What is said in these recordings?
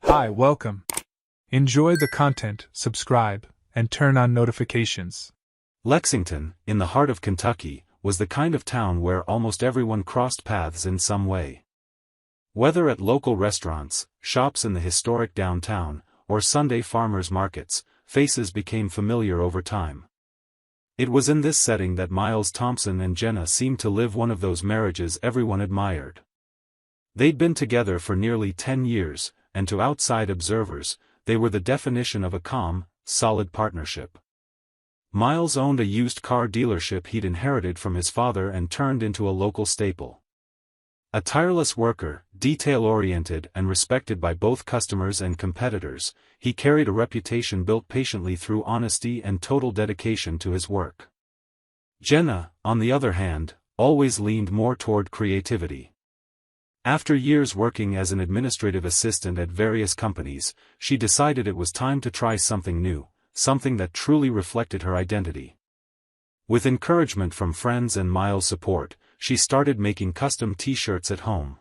Hi, welcome. Enjoy the content, subscribe, and turn on notifications. Lexington, in the heart of Kentucky, was the kind of town where almost everyone crossed paths in some way. Whether at local restaurants, shops in the historic downtown, or Sunday farmers' markets, faces became familiar over time. It was in this setting that Miles Thompson and Jenna seemed to live one of those marriages everyone admired. They'd been together for nearly 10 years, and to outside observers, they were the definition of a calm, solid partnership. Miles owned a used car dealership he'd inherited from his father and turned into a local staple. A tireless worker, detail-oriented and respected by both customers and competitors, he carried a reputation built patiently through honesty and total dedication to his work. Jenna, on the other hand, always leaned more toward creativity. After years working as an administrative assistant at various companies, she decided it was time to try something new, something that truly reflected her identity. With encouragement from friends and Miles' support, she started making custom t-shirts at home.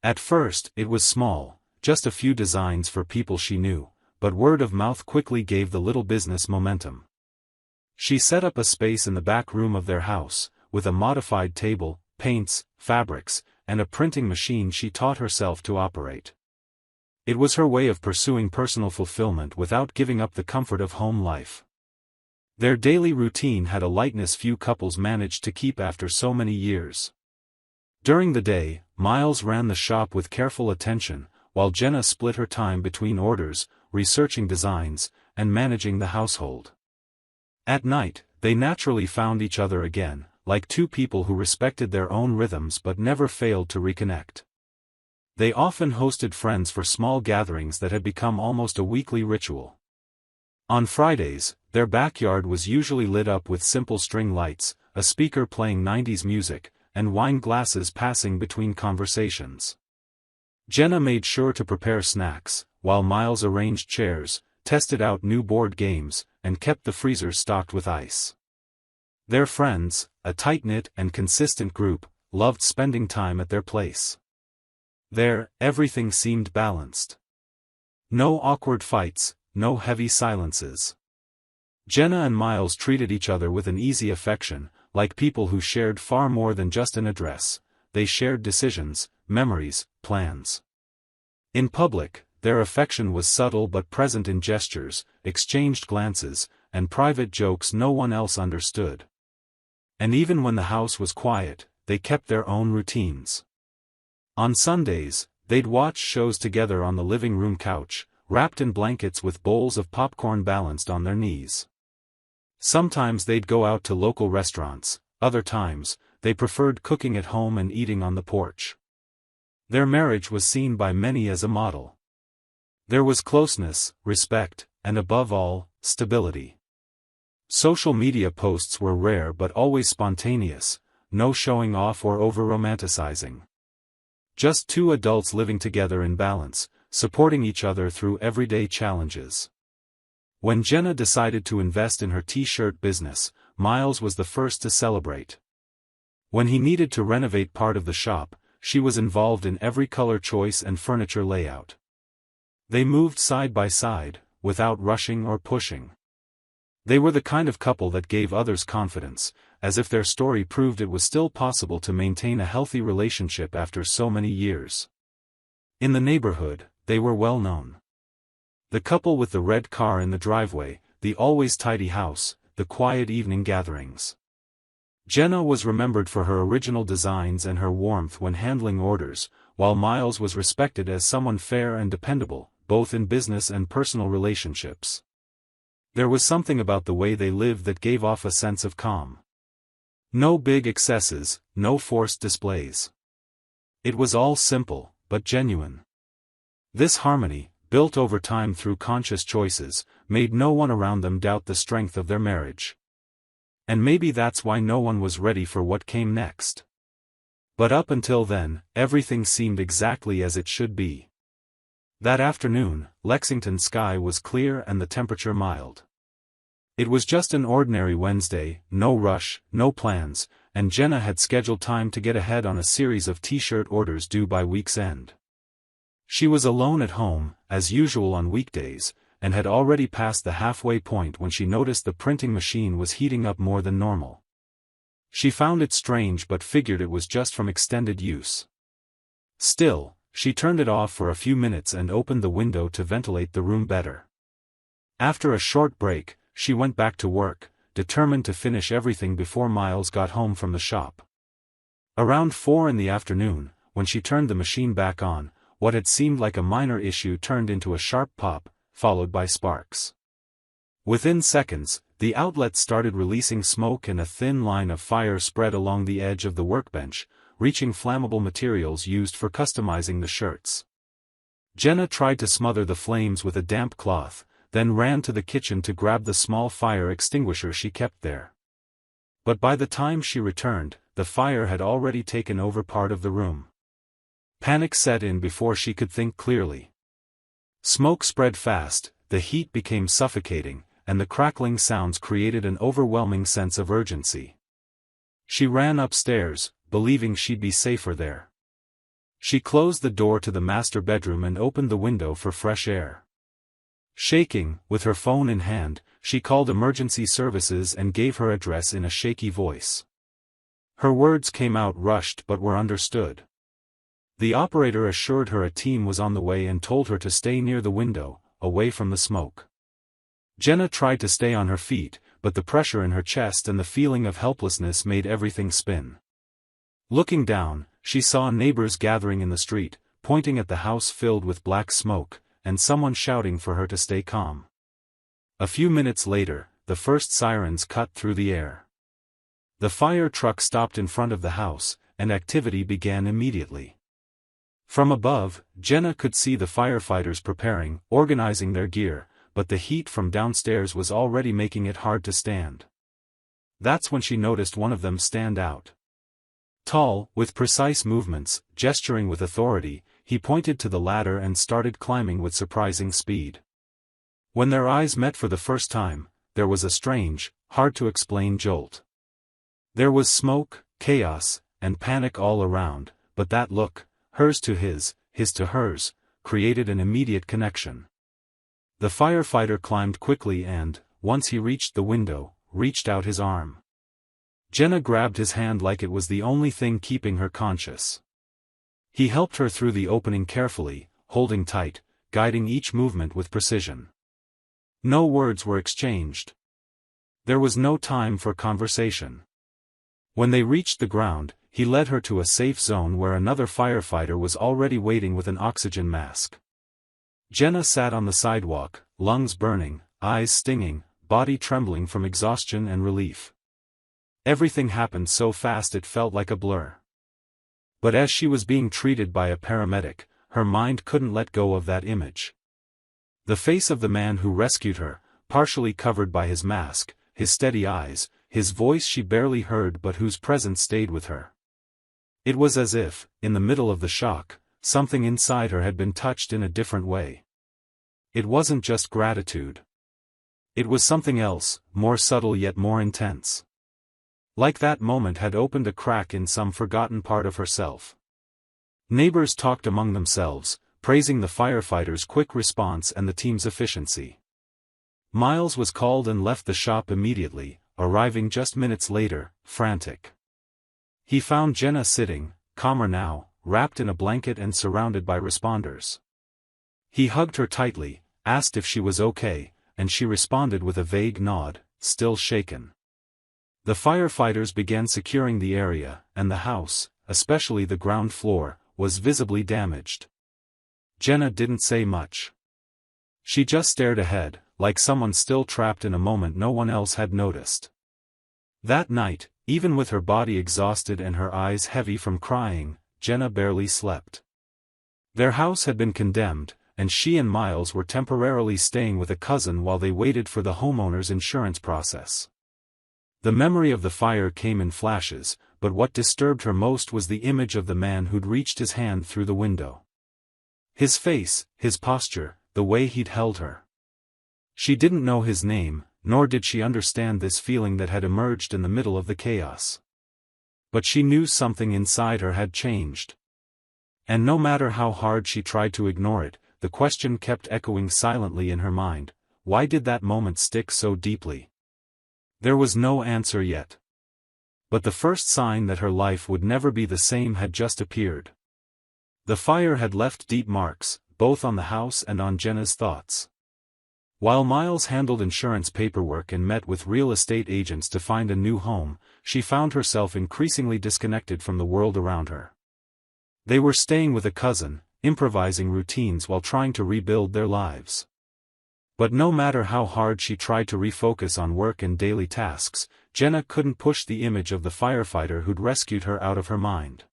At first, it was small, just a few designs for people she knew, but word of mouth quickly gave the little business momentum. She set up a space in the back room of their house, with a modified table, paints, fabrics, and a printing machine she taught herself to operate. It was her way of pursuing personal fulfillment without giving up the comfort of home life. Their daily routine had a lightness few couples managed to keep after so many years. During the day, Miles ran the shop with careful attention, while Jenna split her time between orders, researching designs, and managing the household. At night, they naturally found each other again, like two people who respected their own rhythms but never failed to reconnect. They often hosted friends for small gatherings that had become almost a weekly ritual. On Fridays, their backyard was usually lit up with simple string lights, a speaker playing 90s music, and wine glasses passing between conversations. Jenna made sure to prepare snacks, while Miles arranged chairs, tested out new board games, and kept the freezer stocked with ice. Their friends, a tight-knit and consistent group, loved spending time at their place. There, everything seemed balanced. No awkward fights, no heavy silences. Jenna and Miles treated each other with an easy affection, like people who shared far more than just an address. They shared decisions, memories, plans. In public, their affection was subtle but present in gestures, exchanged glances, and private jokes no one else understood. And even when the house was quiet, they kept their own routines. On Sundays, they'd watch shows together on the living room couch, wrapped in blankets with bowls of popcorn balanced on their knees. Sometimes they'd go out to local restaurants, other times, they preferred cooking at home and eating on the porch. Their marriage was seen by many as a model. There was closeness, respect, and above all, stability. Social media posts were rare but always spontaneous, no showing off or over-romanticizing. Just two adults living together in balance, supporting each other through everyday challenges. When Jenna decided to invest in her t-shirt business, Miles was the first to celebrate. When he needed to renovate part of the shop, she was involved in every color choice and furniture layout. They moved side by side, without rushing or pushing. They were the kind of couple that gave others confidence, as if their story proved it was still possible to maintain a healthy relationship after so many years. In the neighborhood, they were well known. The couple with the red car in the driveway, the always tidy house, the quiet evening gatherings. Jenna was remembered for her original designs and her warmth when handling orders, while Miles was respected as someone fair and dependable, both in business and personal relationships. There was something about the way they lived that gave off a sense of calm. No big excesses, no forced displays. It was all simple, but genuine. This harmony, built over time through conscious choices, made no one around them doubt the strength of their marriage. And maybe that's why no one was ready for what came next. But up until then, everything seemed exactly as it should be. That afternoon, Lexington's sky was clear and the temperature mild. It was just an ordinary Wednesday, no rush, no plans, and Jenna had scheduled time to get ahead on a series of t-shirt orders due by week's end. She was alone at home, as usual on weekdays, and had already passed the halfway point when she noticed the printing machine was heating up more than normal. She found it strange but figured it was just from extended use. Still, she turned it off for a few minutes and opened the window to ventilate the room better. After a short break, she went back to work, determined to finish everything before Miles got home from the shop. Around 4 in the afternoon, when she turned the machine back on, what had seemed like a minor issue turned into a sharp pop, followed by sparks. Within seconds, the outlet started releasing smoke and a thin line of fire spread along the edge of the workbench, reaching flammable materials used for customizing the shirts. Jenna tried to smother the flames with a damp cloth, then ran to the kitchen to grab the small fire extinguisher she kept there. But by the time she returned, the fire had already taken over part of the room. Panic set in before she could think clearly. Smoke spread fast, the heat became suffocating, and the crackling sounds created an overwhelming sense of urgency. She ran upstairs, believing she'd be safer there. She closed the door to the master bedroom and opened the window for fresh air. Shaking, with her phone in hand, she called emergency services and gave her address in a shaky voice. Her words came out rushed but were understood. The operator assured her a team was on the way and told her to stay near the window, away from the smoke. Jenna tried to stay on her feet, but the pressure in her chest and the feeling of helplessness made everything spin. Looking down, she saw neighbors gathering in the street, pointing at the house filled with black smoke, and someone shouting for her to stay calm. A few minutes later, the first sirens cut through the air. The fire truck stopped in front of the house, and activity began immediately. From above, Jenna could see the firefighters preparing, organizing their gear, but the heat from downstairs was already making it hard to stand. That's when she noticed one of them stand out. Tall, with precise movements, gesturing with authority, he pointed to the ladder and started climbing with surprising speed. When their eyes met for the first time, there was a strange, hard-to-explain jolt. There was smoke, chaos, and panic all around, but that look, hers to his to hers, created an immediate connection. The firefighter climbed quickly and, once he reached the window, reached out his arm. Jenna grabbed his hand like it was the only thing keeping her conscious. He helped her through the opening carefully, holding tight, guiding each movement with precision. No words were exchanged. There was no time for conversation. When they reached the ground, he led her to a safe zone where another firefighter was already waiting with an oxygen mask. Jenna sat on the sidewalk, lungs burning, eyes stinging, body trembling from exhaustion and relief. Everything happened so fast it felt like a blur. But as she was being treated by a paramedic, her mind couldn't let go of that image. The face of the man who rescued her, partially covered by his mask, his steady eyes, his voice she barely heard but whose presence stayed with her. It was as if, in the middle of the shock, something inside her had been touched in a different way. It wasn't just gratitude. It was something else, more subtle yet more intense. Like that moment had opened a crack in some forgotten part of herself. Neighbors talked among themselves, praising the firefighters' quick response and the team's efficiency. Miles was called and left the shop immediately, arriving just minutes later, frantic. He found Jenna sitting, calmer now, wrapped in a blanket and surrounded by responders. He hugged her tightly, asked if she was okay, and she responded with a vague nod, still shaken. The firefighters began securing the area, and the house, especially the ground floor, was visibly damaged. Jenna didn't say much. She just stared ahead, like someone still trapped in a moment no one else had noticed. That night, even with her body exhausted and her eyes heavy from crying, Jenna barely slept. Their house had been condemned, and she and Miles were temporarily staying with a cousin while they waited for the homeowner's insurance process. The memory of the fire came in flashes, but what disturbed her most was the image of the man who'd reached his hand through the window. His face, his posture, the way he'd held her. She didn't know his name, nor did she understand this feeling that had emerged in the middle of the chaos. But she knew something inside her had changed. And no matter how hard she tried to ignore it, the question kept echoing silently in her mind: why did that moment stick so deeply? There was no answer yet. But the first sign that her life would never be the same had just appeared. The fire had left deep marks, both on the house and on Jenna's thoughts. While Miles handled insurance paperwork and met with real estate agents to find a new home, she found herself increasingly disconnected from the world around her. They were staying with a cousin, improvising routines while trying to rebuild their lives. But no matter how hard she tried to refocus on work and daily tasks, Jenna couldn't push the image of the firefighter who'd rescued her out of her mind.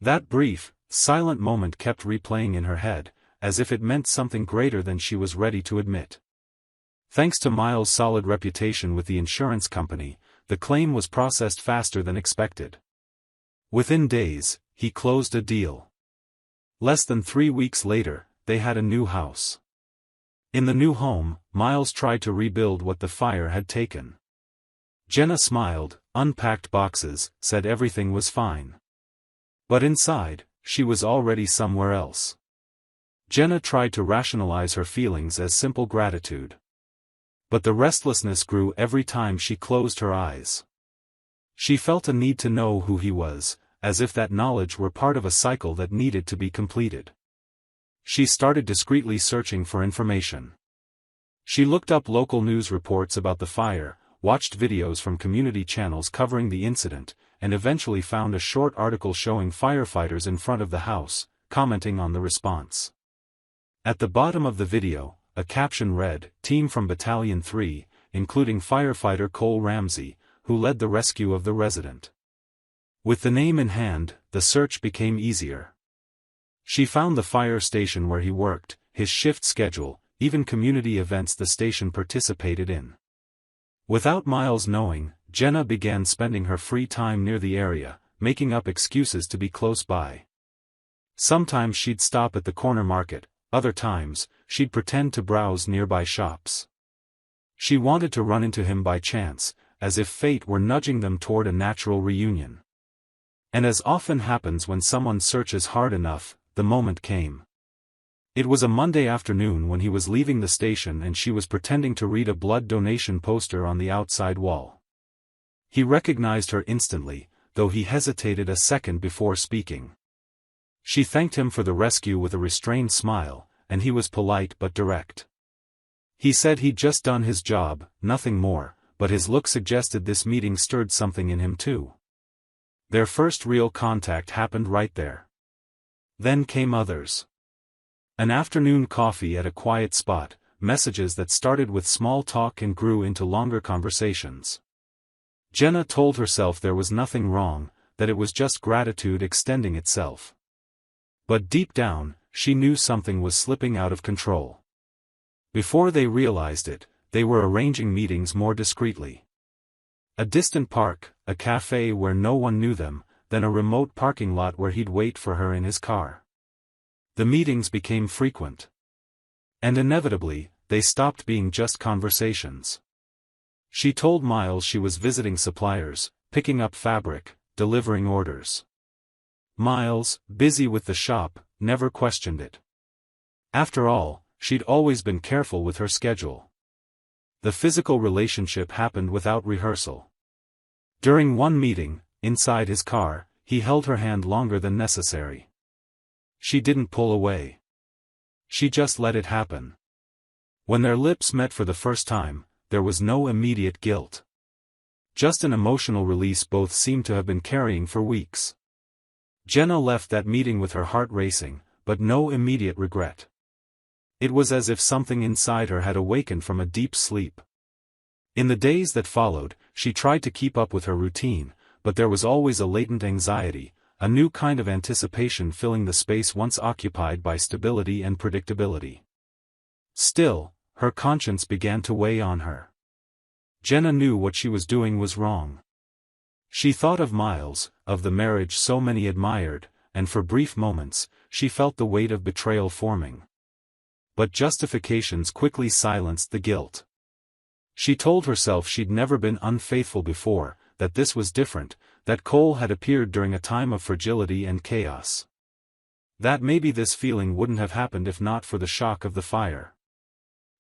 That brief, silent moment kept replaying in her head, as if it meant something greater than she was ready to admit. Thanks to Miles' solid reputation with the insurance company, the claim was processed faster than expected. Within days, he closed a deal. Less than 3 weeks later, they had a new house. In the new home, Miles tried to rebuild what the fire had taken. Jenna smiled, unpacked boxes, said everything was fine. But inside, she was already somewhere else. Jenna tried to rationalize her feelings as simple gratitude. But the restlessness grew every time she closed her eyes. She felt a need to know who he was, as if that knowledge were part of a cycle that needed to be completed. She started discreetly searching for information. She looked up local news reports about the fire, watched videos from community channels covering the incident, and eventually found a short article showing firefighters in front of the house, commenting on the response. At the bottom of the video, a caption read, "Team from Battalion 3, including firefighter Cole Ramsey, who led the rescue of the resident." With the name in hand, the search became easier. She found the fire station where he worked, his shift schedule, even community events the station participated in. Without Miles knowing, Jenna began spending her free time near the area, making up excuses to be close by. Sometimes she'd stop at the corner market, other times, she'd pretend to browse nearby shops. She wanted to run into him by chance, as if fate were nudging them toward a natural reunion. And as often happens when someone searches hard enough, the moment came. It was a Monday afternoon when he was leaving the station and she was pretending to read a blood donation poster on the outside wall. He recognized her instantly, though he hesitated a second before speaking. She thanked him for the rescue with a restrained smile, and he was polite but direct. He said he'd just done his job, nothing more, but his look suggested this meeting stirred something in him too. Their first real contact happened right there. Then came others. An afternoon coffee at a quiet spot, messages that started with small talk and grew into longer conversations. Jenna told herself there was nothing wrong, that it was just gratitude extending itself. But deep down, she knew something was slipping out of control. Before they realized it, they were arranging meetings more discreetly. A distant park, a cafe where no one knew them, then a remote parking lot where he'd wait for her in his car. The meetings became frequent. And inevitably, they stopped being just conversations. She told Miles she was visiting suppliers, picking up fabric, delivering orders. Miles, busy with the shop, never questioned it. After all, she'd always been careful with her schedule. The physical relationship happened without rehearsal. During one meeting, inside his car, he held her hand longer than necessary. She didn't pull away. She just let it happen. When their lips met for the first time, there was no immediate guilt. Just an emotional release both seemed to have been carrying for weeks. Jenna left that meeting with her heart racing, but no immediate regret. It was as if something inside her had awakened from a deep sleep. In the days that followed, she tried to keep up with her routine, but there was always a latent anxiety, a new kind of anticipation filling the space once occupied by stability and predictability. Still, her conscience began to weigh on her. Jenna knew what she was doing was wrong. She thought of Miles, of the marriage so many admired, and for brief moments, she felt the weight of betrayal forming. But justifications quickly silenced the guilt. She told herself she'd never been unfaithful before, that this was different, that Cole had appeared during a time of fragility and chaos. That maybe this feeling wouldn't have happened if not for the shock of the fire.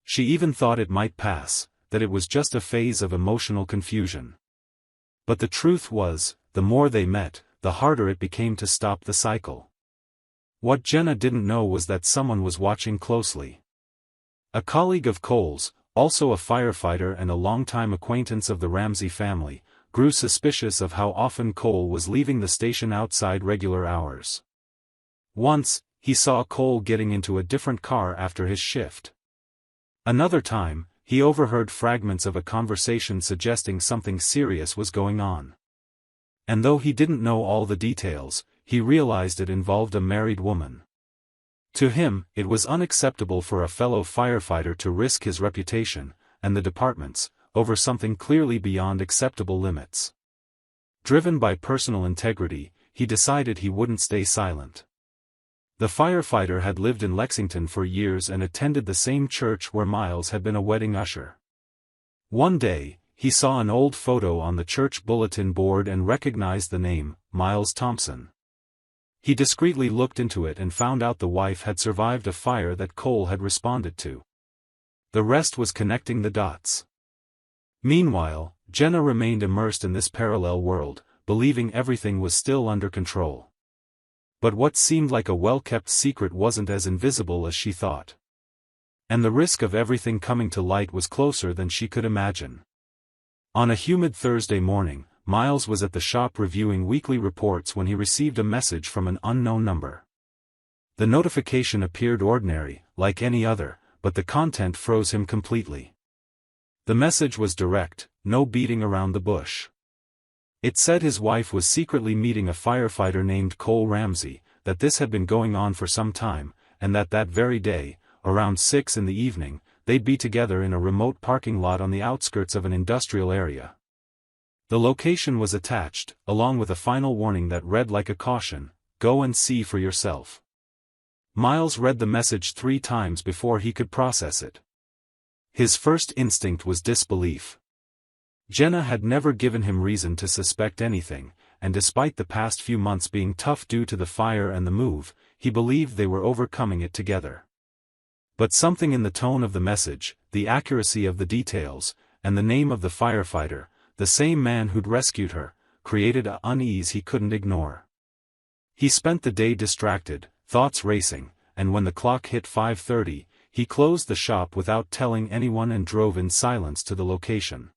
She even thought it might pass, that it was just a phase of emotional confusion. But the truth was, the more they met, the harder it became to stop the cycle. What Jenna didn't know was that someone was watching closely. A colleague of Cole's, also a firefighter and a longtime acquaintance of the Ramsey family, grew suspicious of how often Cole was leaving the station outside regular hours. Once, he saw Cole getting into a different car after his shift. Another time, he overheard fragments of a conversation suggesting something serious was going on. And though he didn't know all the details, he realized it involved a married woman. To him, it was unacceptable for a fellow firefighter to risk his reputation, and the department's, over something clearly beyond acceptable limits. Driven by personal integrity, he decided he wouldn't stay silent. The firefighter had lived in Lexington for years and attended the same church where Miles had been a wedding usher. One day, he saw an old photo on the church bulletin board and recognized the name, Miles Thompson. He discreetly looked into it and found out the wife had survived a fire that Cole had responded to. The rest was connecting the dots. Meanwhile, Jenna remained immersed in this parallel world, believing everything was still under control. But what seemed like a well-kept secret wasn't as invisible as she thought. And the risk of everything coming to light was closer than she could imagine. On a humid Thursday morning, Miles was at the shop reviewing weekly reports when he received a message from an unknown number. The notification appeared ordinary, like any other, but the content froze him completely. The message was direct, no beating around the bush. It said his wife was secretly meeting a firefighter named Cole Ramsey, that this had been going on for some time, and that very day, around 6 in the evening, they'd be together in a remote parking lot on the outskirts of an industrial area. The location was attached, along with a final warning that read like a caution, "Go and see for yourself." Miles read the message 3 times before he could process it. His first instinct was disbelief. Jenna had never given him reason to suspect anything, and despite the past few months being tough due to the fire and the move, he believed they were overcoming it together. But something in the tone of the message, the accuracy of the details, and the name of the firefighter, the same man who'd rescued her, created an unease he couldn't ignore. He spent the day distracted, thoughts racing, and when the clock hit 5:30, he closed the shop without telling anyone and drove in silence to the location.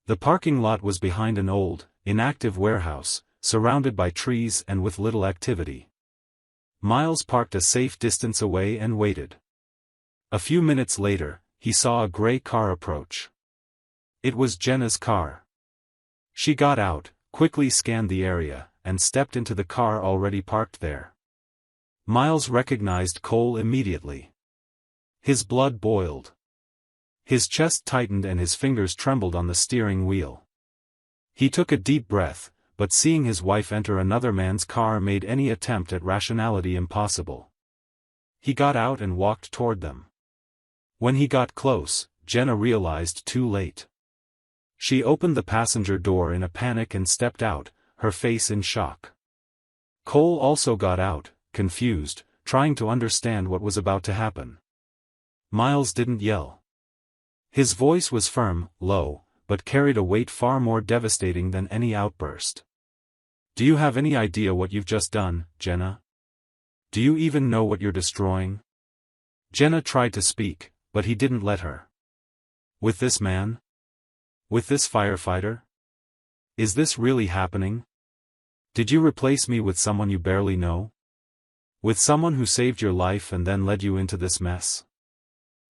The parking lot was behind an old, inactive warehouse, surrounded by trees and with little activity. Miles parked a safe distance away and waited. A few minutes later, he saw a gray car approach. It was Jenna's car. She got out, quickly scanned the area, and stepped into the car already parked there. Miles recognized Cole immediately. His blood boiled. His chest tightened and his fingers trembled on the steering wheel. He took a deep breath, but seeing his wife enter another man's car made any attempt at rationality impossible. He got out and walked toward them. When he got close, Jenna realized too late. She opened the passenger door in a panic and stepped out, her face in shock. Cole also got out, confused, trying to understand what was about to happen. Miles didn't yell. His voice was firm, low, but carried a weight far more devastating than any outburst. "Do you have any idea what you've just done, Jenna? Do you even know what you're destroying?" Jenna tried to speak, but he didn't let her. "With this man? With this firefighter? Is this really happening? Did you replace me with someone you barely know? With someone who saved your life and then led you into this mess?"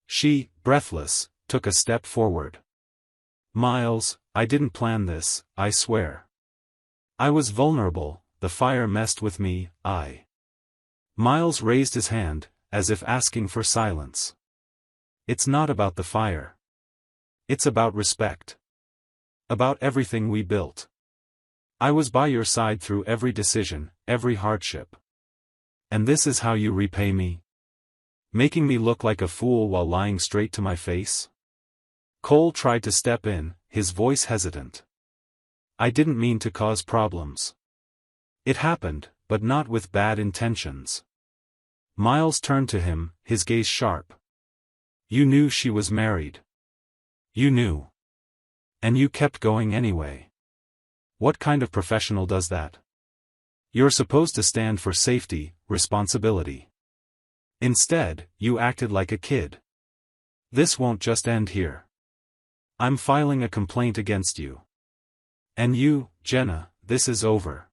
She, breathless, took a step forward. "Miles, I didn't plan this, I swear. I was vulnerable, the fire messed with me, Miles raised his hand, as if asking for silence. "It's not about the fire. It's about respect. About everything we built. I was by your side through every decision, every hardship. And this is how you repay me? Making me look like a fool while lying straight to my face?" Cole tried to step in, his voice hesitant. "I didn't mean to cause problems. It happened, but not with bad intentions. Miles turned to him, his gaze sharp. "You knew she was married. You knew. And you kept going anyway. What kind of professional does that? You're supposed to stand for safety, responsibility. Instead, you acted like a kid. This won't just end here. I'm filing a complaint against you. And you, Jenna, this is over.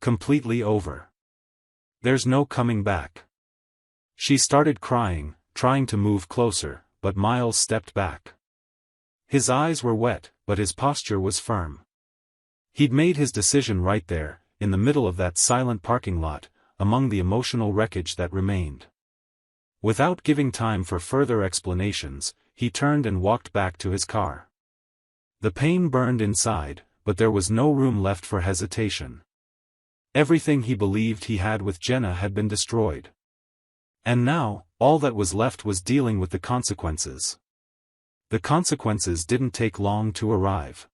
Completely over. There's no coming back." She started crying, trying to move closer, but Miles stepped back. His eyes were wet, but his posture was firm. He'd made his decision right there, in the middle of that silent parking lot, among the emotional wreckage that remained. Without giving time for further explanations, he turned and walked back to his car. The pain burned inside, but there was no room left for hesitation. Everything he believed he had with Jenna had been destroyed. And now, all that was left was dealing with the consequences. The consequences didn't take long to arrive.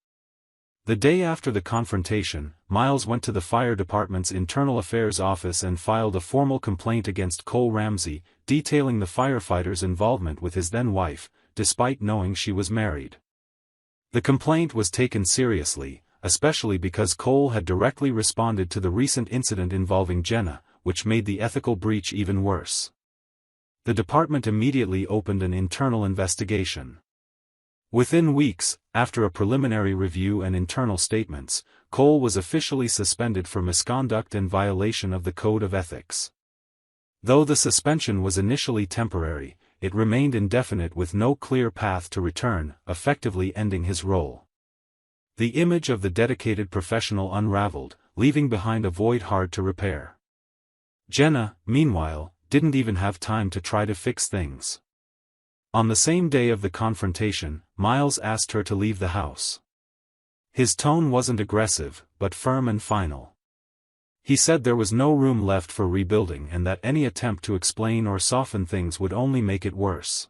The day after the confrontation, Miles went to the fire department's internal affairs office and filed a formal complaint against Cole Ramsey, detailing the firefighter's involvement with his then-wife, despite knowing she was married. The complaint was taken seriously, especially because Cole had directly responded to the recent incident involving Jenna, which made the ethical breach even worse. The department immediately opened an internal investigation. Within weeks, after a preliminary review and internal statements, Cole was officially suspended for misconduct and violation of the Code of Ethics. Though the suspension was initially temporary, it remained indefinite with no clear path to return, effectively ending his role. The image of the dedicated professional unraveled, leaving behind a void hard to repair. Jenna, meanwhile, didn't even have time to try to fix things. On the same day of the confrontation, Miles asked her to leave the house. His tone wasn't aggressive, but firm and final. He said there was no room left for rebuilding and that any attempt to explain or soften things would only make it worse.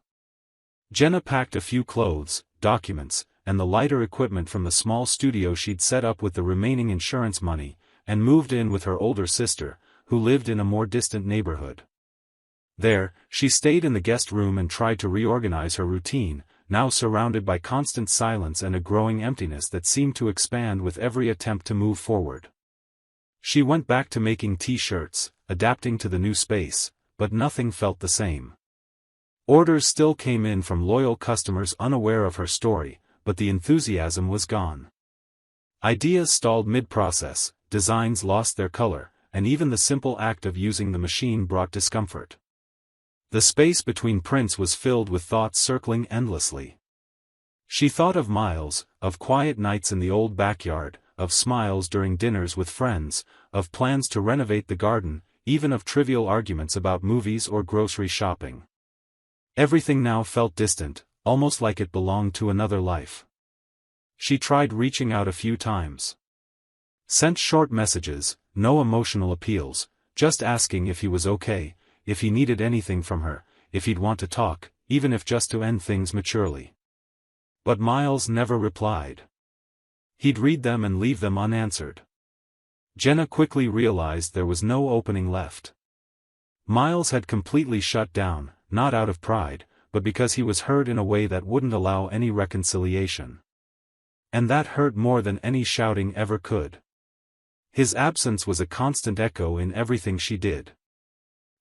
Jenna packed a few clothes, documents, and the lighter equipment from the small studio she'd set up with the remaining insurance money, and moved in with her older sister, who lived in a more distant neighborhood. There, she stayed in the guest room and tried to reorganize her routine, now surrounded by constant silence and a growing emptiness that seemed to expand with every attempt to move forward. She went back to making t-shirts, adapting to the new space, but nothing felt the same. Orders still came in from loyal customers unaware of her story, but the enthusiasm was gone. Ideas stalled mid-process, designs lost their color, and even the simple act of using the machine brought discomfort. The space between prints was filled with thoughts circling endlessly. She thought of Miles, of quiet nights in the old backyard, of smiles during dinners with friends, of plans to renovate the garden, even of trivial arguments about movies or grocery shopping. Everything now felt distant, almost like it belonged to another life. She tried reaching out a few times. Sent short messages, no emotional appeals, just asking if he was okay, if he needed anything from her, if he'd want to talk, even if just to end things maturely. But Miles never replied. He'd read them and leave them unanswered. Jenna quickly realized there was no opening left. Miles had completely shut down, not out of pride, but because he was hurt in a way that wouldn't allow any reconciliation. And that hurt more than any shouting ever could. His absence was a constant echo in everything she did.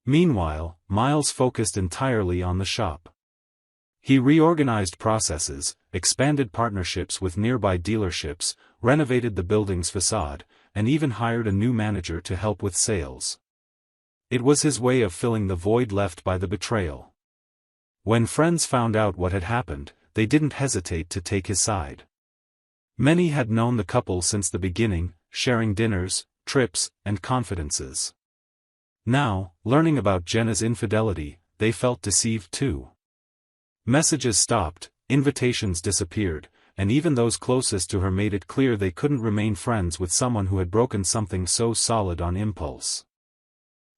Meanwhile, Miles focused entirely on the shop. He reorganized processes, expanded partnerships with nearby dealerships, renovated the building's facade, and even hired a new manager to help with sales. It was his way of filling the void left by the betrayal. When friends found out what had happened, they didn't hesitate to take his side. Many had known the couple since the beginning, sharing dinners, trips, and confidences. Now, learning about Jenna's infidelity, they felt deceived too. Messages stopped, invitations disappeared, and even those closest to her made it clear they couldn't remain friends with someone who had broken something so solid on impulse.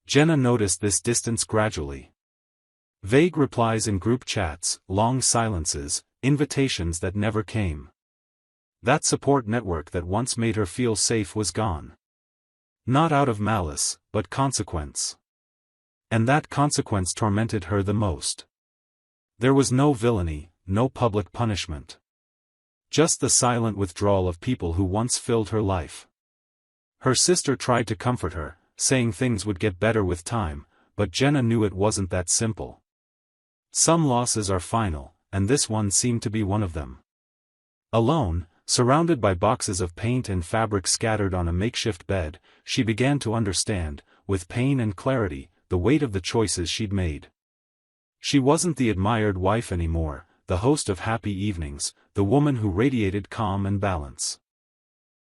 Jenna noticed this distance gradually. Vague replies in group chats, long silences, invitations that never came. That support network that once made her feel safe was gone. Not out of malice, but consequence. And that consequence tormented her the most. There was no villainy, no public punishment. Just the silent withdrawal of people who once filled her life. Her sister tried to comfort her, saying things would get better with time, but Jenna knew it wasn't that simple. Some losses are final, and this one seemed to be one of them. Alone, surrounded by boxes of paint and fabric scattered on a makeshift bed, she began to understand, with pain and clarity, the weight of the choices she'd made. She wasn't the admired wife anymore, the host of happy evenings, the woman who radiated calm and balance.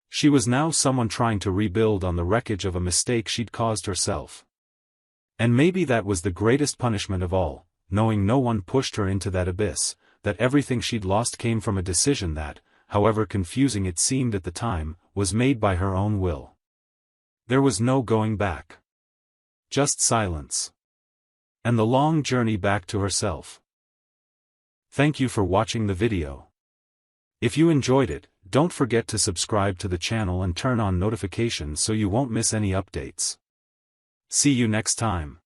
She was now someone trying to rebuild on the wreckage of a mistake she'd caused herself. And maybe that was the greatest punishment of all, knowing no one pushed her into that abyss, that everything she'd lost came from a decision that, however confusing it seemed at the time, was made by her own will. There was no going back. Just silence. And the long journey back to herself. Thank you for watching the video. If you enjoyed it, don't forget to subscribe to the channel and turn on notifications so you won't miss any updates. See you next time.